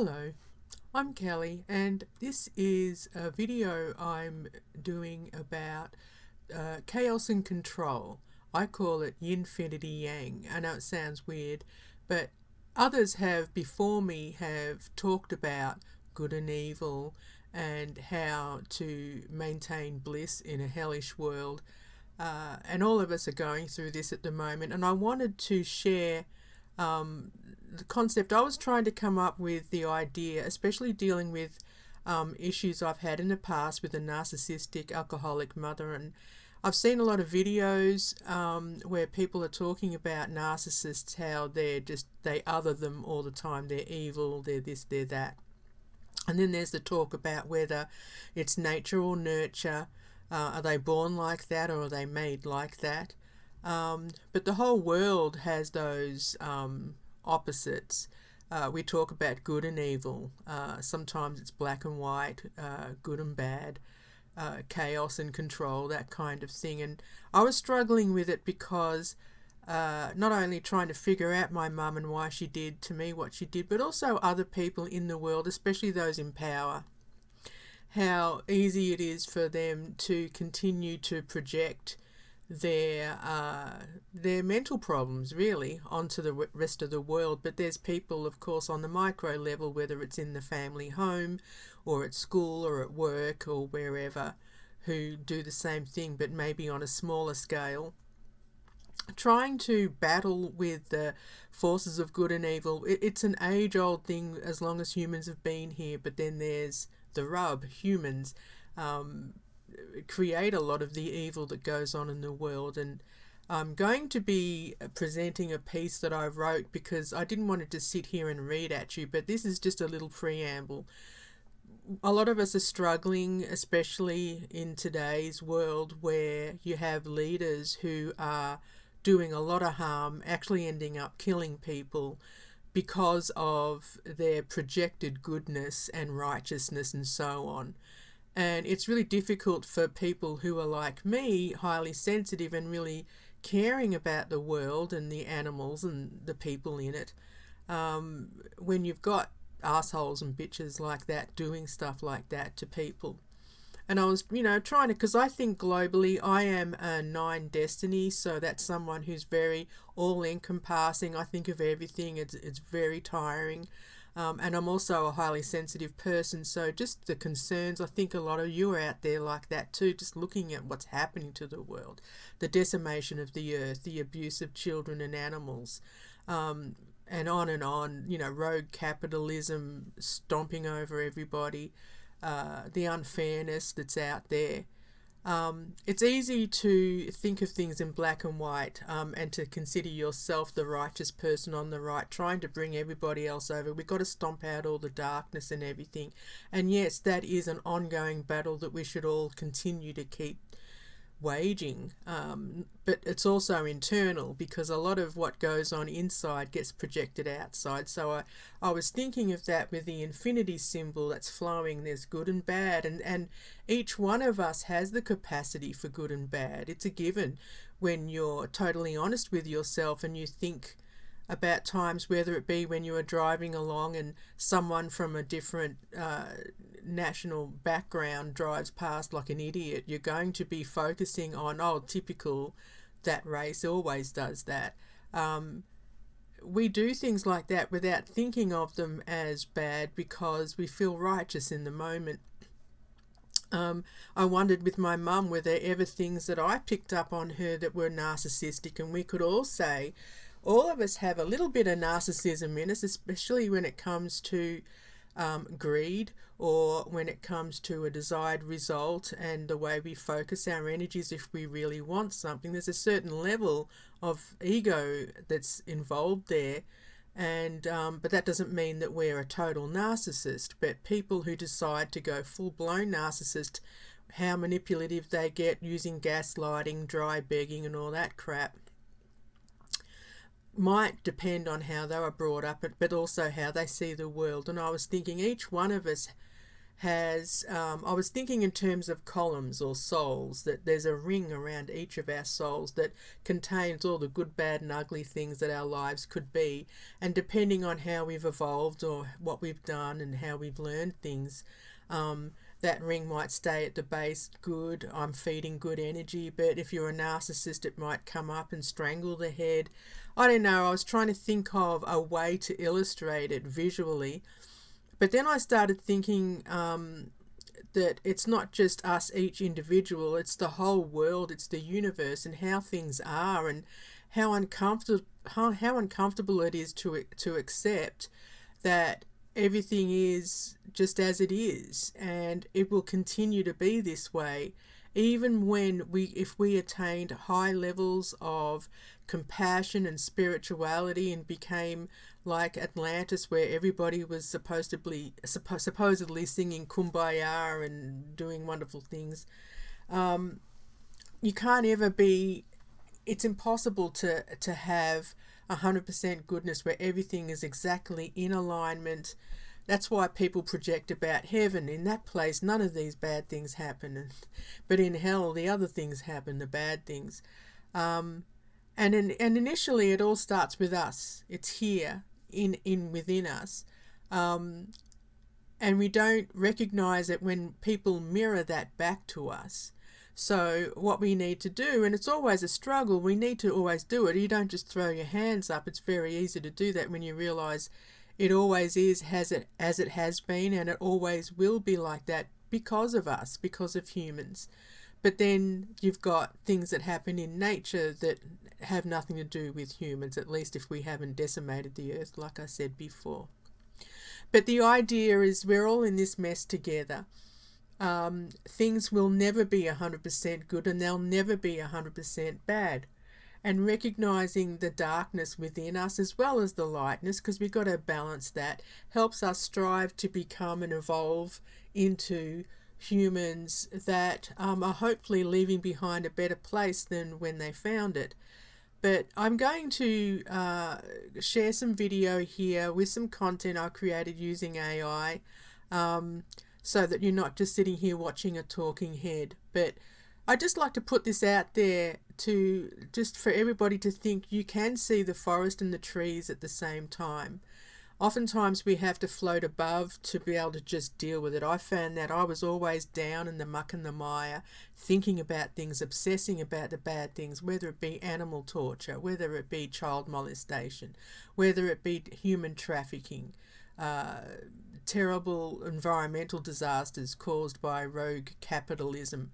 Hello, I'm Kelly, and this is a video I'm doing about chaos and control. I call it Yinfinityang. I know it sounds weird, but others have before me have talked about good and evil and how to maintain bliss in a hellish world. And all of us are going through this at the moment, and I wanted to share the concept. I was trying to come up with the idea, especially dealing with issues I've had in the past with a narcissistic alcoholic mother, and I've seen a lot of videos where people are talking about narcissists, how they other them all the time, they're evil, they're this, they're that. And then there's the talk about whether it's nature or nurture. Are they born like that, or are they made like that? But the whole world has those opposites. We talk about good and evil. Sometimes it's black and white, good and bad, chaos and control, that kind of thing. And I was struggling with it because not only trying to figure out my mum and why she did to me what she did, but also other people in the world, especially those in power. How easy it is for them to continue to project their mental problems really onto the rest of the world. But there's people, of course, on the micro level, whether it's in the family home or at school or at work or wherever, who do the same thing but maybe on a smaller scale, trying to battle with the forces of good and evil. It's an age-old thing as long as humans have been here, but then there's the rub. Humans create a lot of the evil that goes on in the world, and I'm going to be presenting a piece that I wrote because I didn't want to just sit here and read at you, but this is just a little preamble. A lot of us are struggling, especially in today's world where you have leaders who are doing a lot of harm, actually ending up killing people because of their projected goodness and righteousness and so on. And it's really difficult for people who are like me, highly sensitive and really caring about the world and the animals and the people in it, when you've got assholes and bitches like that doing stuff like that to people. And I was, trying to, because I think globally I am a 9 destiny, so that's someone who's very all-encompassing. I think of everything. It's very tiring. And I'm also a highly sensitive person, so just the concerns, I think a lot of you are out there like that too, just looking at what's happening to the world, the decimation of the earth, the abuse of children and animals, and on, rogue capitalism stomping over everybody, the unfairness that's out there. It's easy to think of things in black and white, and to consider yourself the righteous person on the right, trying to bring everybody else over. We've got to stomp out all the darkness and everything. And yes, that is an ongoing battle that we should all continue to keep waging, but it's also internal, because a lot of what goes on inside gets projected outside. So I was thinking of that with the infinity symbol that's flowing. There's good and bad, and each one of us has the capacity for good and bad. It's a given when you're totally honest with yourself and you think about times, whether it be when you are driving along and someone from a different national background drives past like an idiot. You're going to be focusing on, typical, that race always does that. We do things like that without thinking of them as bad because we feel righteous in the moment. I wondered with my mum, were there ever things that I picked up on her that were narcissistic, and we could all say all of us have a little bit of narcissism in us, especially when it comes to greed, or when it comes to a desired result and the way we focus our energies if we really want something. There's a certain level of ego that's involved there, and but that doesn't mean that we're a total narcissist. But people who decide to go full-blown narcissist, how manipulative they get using gaslighting, dry begging and all that crap, might depend on how they were brought up, but also how they see the world. And I was thinking each one of us has, I was thinking in terms of columns or souls, that there's a ring around each of our souls that contains all the good, bad and ugly things that our lives could be. And depending on how we've evolved or what we've done and how we've learned things, that ring might stay at the base, good, I'm feeding good energy. But if you're a narcissist, it might come up and strangle the head. I don't know, I was trying to think of a way to illustrate it visually. But then I started thinking that it's not just us, each individual, it's the whole world, it's the universe, and how things are, and how uncomfortable it is to accept that everything is just as it is, and it will continue to be this way, even when if we attained high levels of compassion and spirituality and became like Atlantis, where everybody was supposedly singing Kumbaya and doing wonderful things. You can't ever be, it's impossible to have 100% goodness where everything is exactly in alignment. That's why people project about heaven. In that place, none of these bad things happen. But in hell, the other things happen, the bad things. And initially, it all starts with us. It's here, within us. And we don't recognize it when people mirror that back to us. So what we need to do, and it's always a struggle, we need to always do it. You don't just throw your hands up. It's very easy to do that when you realize it always is as it has been, and it always will be like that because of us, because of humans. But then you've got things that happen in nature that have nothing to do with humans, at least if we haven't decimated the earth, like I said before. But the idea is we're all in this mess together. Things will never be 100% good, and they'll never be 100% bad. And recognizing the darkness within us as well as the lightness, because we've got to balance that, helps us strive to become and evolve into humans that are hopefully leaving behind a better place than when they found it. But I'm going to share some video here with some content I created using AI, so that you're not just sitting here watching a talking head. But I just like to put this out there to just for everybody to think you can see the forest and the trees at the same time. Oftentimes we have to float above to be able to just deal with it. I found that I was always down in the muck and the mire, thinking about things, obsessing about the bad things, whether it be animal torture, whether it be child molestation, whether it be human trafficking, terrible environmental disasters caused by rogue capitalism.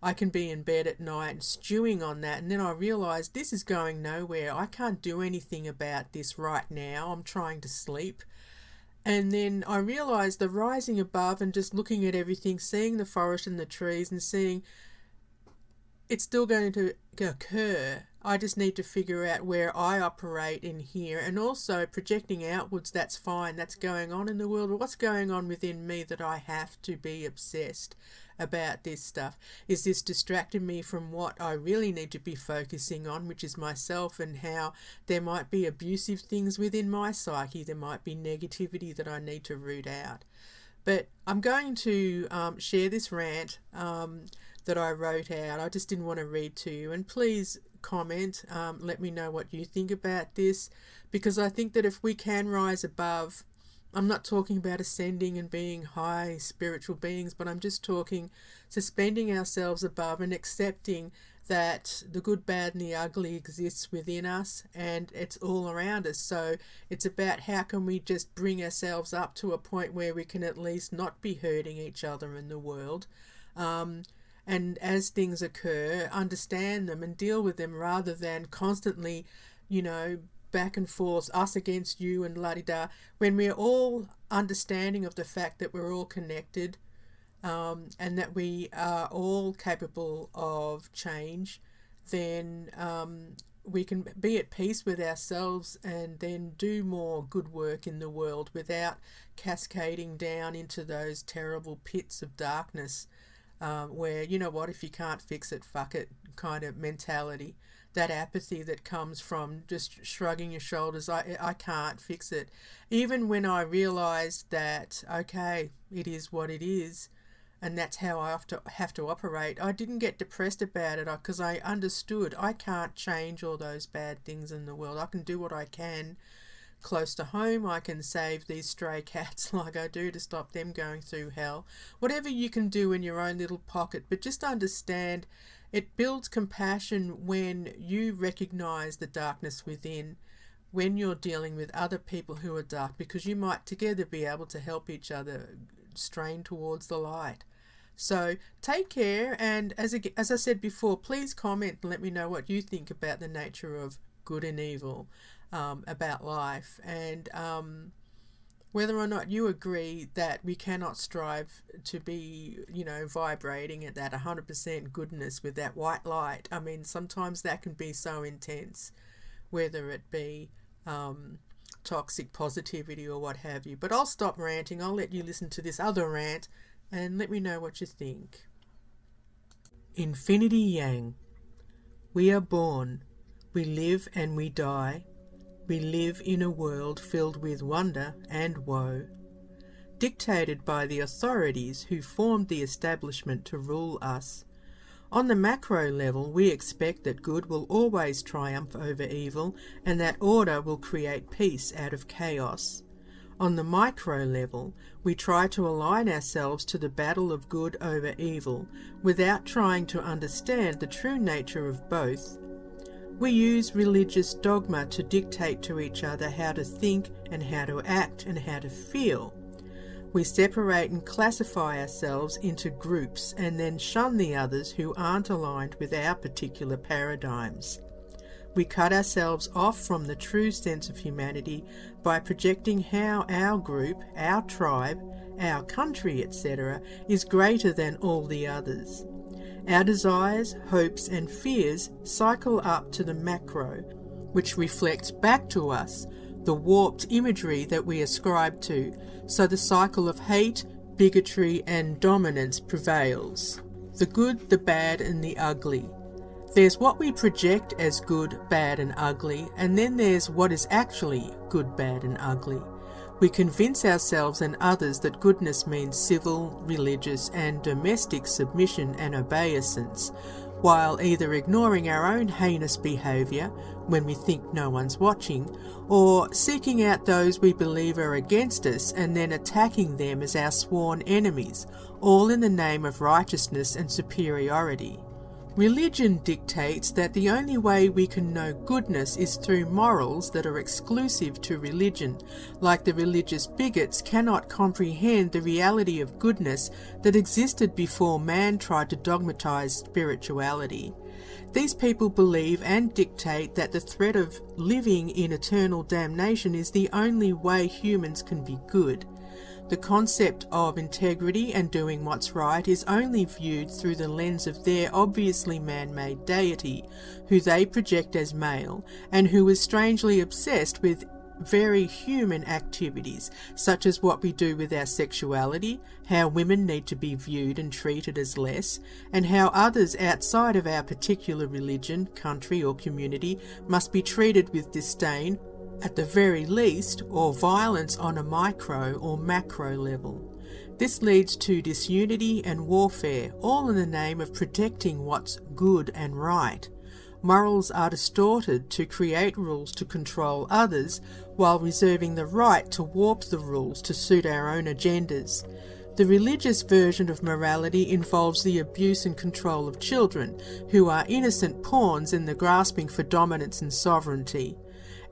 I can be in bed at night stewing on that, and then I realise this is going nowhere. I can't do anything about this right now. I'm trying to sleep. And then I realise the rising above and just looking at everything, seeing the forest and the trees and seeing it's still going to occur. I just need to figure out where I operate in here, and also projecting outwards. That's fine. That's going on in the world. But what's going on within me that I have to be obsessed about this stuff? Is this distracting me from what I really need to be focusing on, which is myself, and how there might be abusive things within my psyche? There might be negativity that I need to root out. But I'm going to share this rant that I wrote out. I just didn't want to read to you, and please comment, let me know what you think about this, because I think that if we can rise above, I'm not talking about ascending and being high spiritual beings, but I'm just talking suspending ourselves above and accepting that the good, bad and the ugly exists within us, and it's all around us. So it's about how can we just bring ourselves up to a point where we can at least not be hurting each other in the world, and as things occur, understand them and deal with them, rather than constantly, back and forth, us against you and la-di-da, when we're all understanding of the fact that we're all connected, and that we are all capable of change, then we can be at peace with ourselves and then do more good work in the world without cascading down into those terrible pits of darkness, where, if you can't fix it, fuck it kind of mentality. that apathy that comes from just shrugging your shoulders. I can't fix it. Even when I realised that, okay, it is what it is, and that's how I have to operate, I didn't get depressed about it because I understood I can't change all those bad things in the world. I can do what I can close to home. I can save these stray cats like I do to stop them going through hell. Whatever you can do in your own little pocket, but just understand it builds compassion when you recognise the darkness within, when you're dealing with other people who are dark, because you might together be able to help each other strain towards the light. So take care, and as I said before, please comment and let me know what you think about the nature of good and evil, about life, and whether or not you agree that we cannot strive to be, vibrating at that 100% goodness with that white light. I mean, sometimes that can be so intense, whether it be toxic positivity or what have you. But I'll stop ranting. I'll let you listen to this other rant and let me know what you think. Yinfinityang. We are born, we live and we die. We live in a world filled with wonder and woe, dictated by the authorities who formed the establishment to rule us. On the macro level, we expect that good will always triumph over evil and that order will create peace out of chaos. On the micro level, we try to align ourselves to the battle of good over evil without trying to understand the true nature of both. We use religious dogma to dictate to each other how to think and how to act and how to feel. We separate and classify ourselves into groups and then shun the others who aren't aligned with our particular paradigms. We cut ourselves off from the true sense of humanity by projecting how our group, our tribe, our country, etc. is greater than all the others. Our desires, hopes and fears cycle up to the macro, which reflects back to us the warped imagery that we ascribe to, so the cycle of hate, bigotry and dominance prevails. The good, the bad and the ugly. There's what we project as good, bad and ugly, and then there's what is actually good, bad and ugly. We convince ourselves and others that goodness means civil, religious and domestic submission and obeisance, while either ignoring our own heinous behaviour when we think no one's watching, or seeking out those we believe are against us and then attacking them as our sworn enemies, all in the name of righteousness and superiority. Religion dictates that the only way we can know goodness is through morals that are exclusive to religion, like the religious bigots cannot comprehend the reality of goodness that existed before man tried to dogmatize spirituality. These people believe and dictate that the threat of living in eternal damnation is the only way humans can be good. The concept of integrity and doing what's right is only viewed through the lens of their obviously man-made deity, who they project as male, and who is strangely obsessed with very human activities, such as what we do with our sexuality, how women need to be viewed and treated as less, and how others outside of our particular religion, country or community must be treated with disdain, at the very least, or violence on a micro or macro level. This leads to disunity and warfare, all in the name of protecting what's good and right. Morals are distorted to create rules to control others, while reserving the right to warp the rules to suit our own agendas. The religious version of morality involves the abuse and control of children, who are innocent pawns in the grasping for dominance and sovereignty.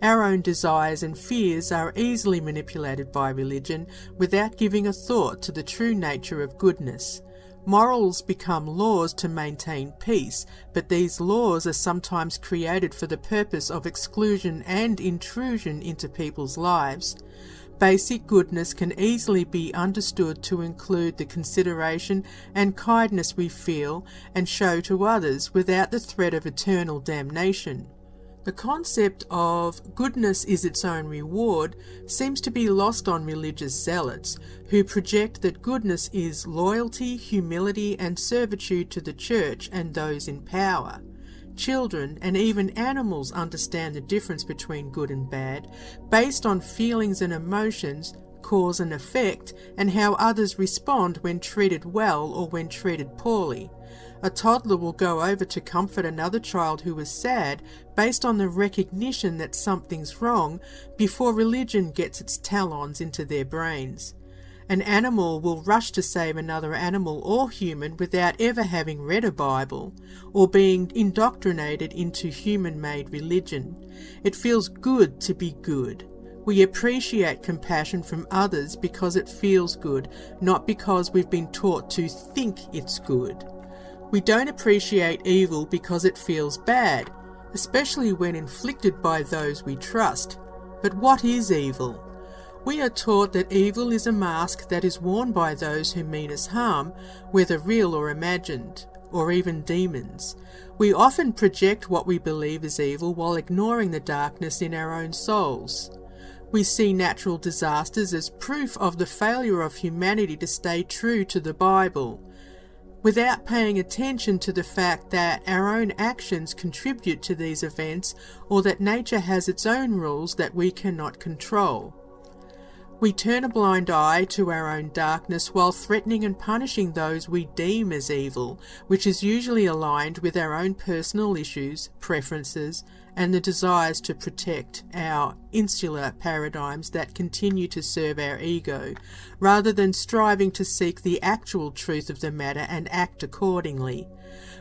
Our own desires and fears are easily manipulated by religion without giving a thought to the true nature of goodness. Morals become laws to maintain peace, but these laws are sometimes created for the purpose of exclusion and intrusion into people's lives. Basic goodness can easily be understood to include the consideration and kindness we feel and show to others without the threat of eternal damnation. The concept of goodness is its own reward seems to be lost on religious zealots, who project that goodness is loyalty, humility and servitude to the church and those in power. children, and even animals understand the difference between good and bad, based on feelings and emotions, cause and effect, and how others respond when treated well or when treated poorly. A toddler will go over to comfort another child who is sad based on the recognition that something's wrong before religion gets its talons into their brains. An animal will rush to save another animal or human without ever having read a Bible or being indoctrinated into human-made religion. It feels good to be good. We appreciate compassion from others because it feels good, not because we've been taught to think it's good. We don't appreciate evil because it feels bad, especially when inflicted by those we trust. But what is evil? We are taught that evil is a mask that is worn by those who mean us harm, whether real or imagined, or even demons. We often project what we believe is evil while ignoring the darkness in our own souls. We see natural disasters as proof of the failure of humanity to stay true to the Bible, without paying attention to the fact that our own actions contribute to these events or that nature has its own rules that we cannot control. We turn a blind eye to our own darkness while threatening and punishing those we deem as evil, which is usually aligned with our own personal issues, preferences, and the desires to protect our insular paradigms that continue to serve our ego, rather than striving to seek the actual truth of the matter and act accordingly.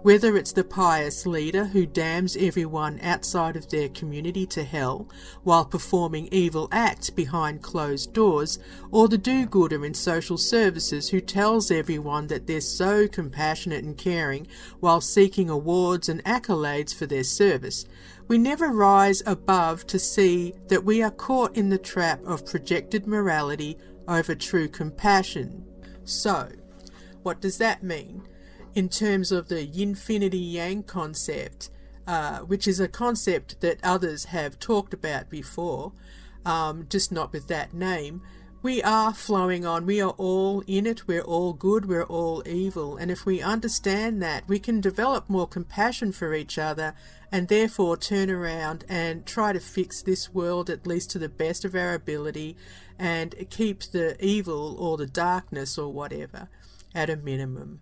Whether it's the pious leader who damns everyone outside of their community to hell while performing evil acts behind closed doors, or the do-gooder in social services who tells everyone that they're so compassionate and caring while seeking awards and accolades for their service, we never rise above to see that we are caught in the trap of projected morality over true compassion. So, what does that mean? In terms of the Yinfinityang concept, which is a concept that others have talked about before, just not with that name, we are flowing on. We are all in it. We're all good. We're all evil. And if we understand that, we can develop more compassion for each other and therefore turn around and try to fix this world, at least to the best of our ability, and keep the evil or the darkness or whatever at a minimum.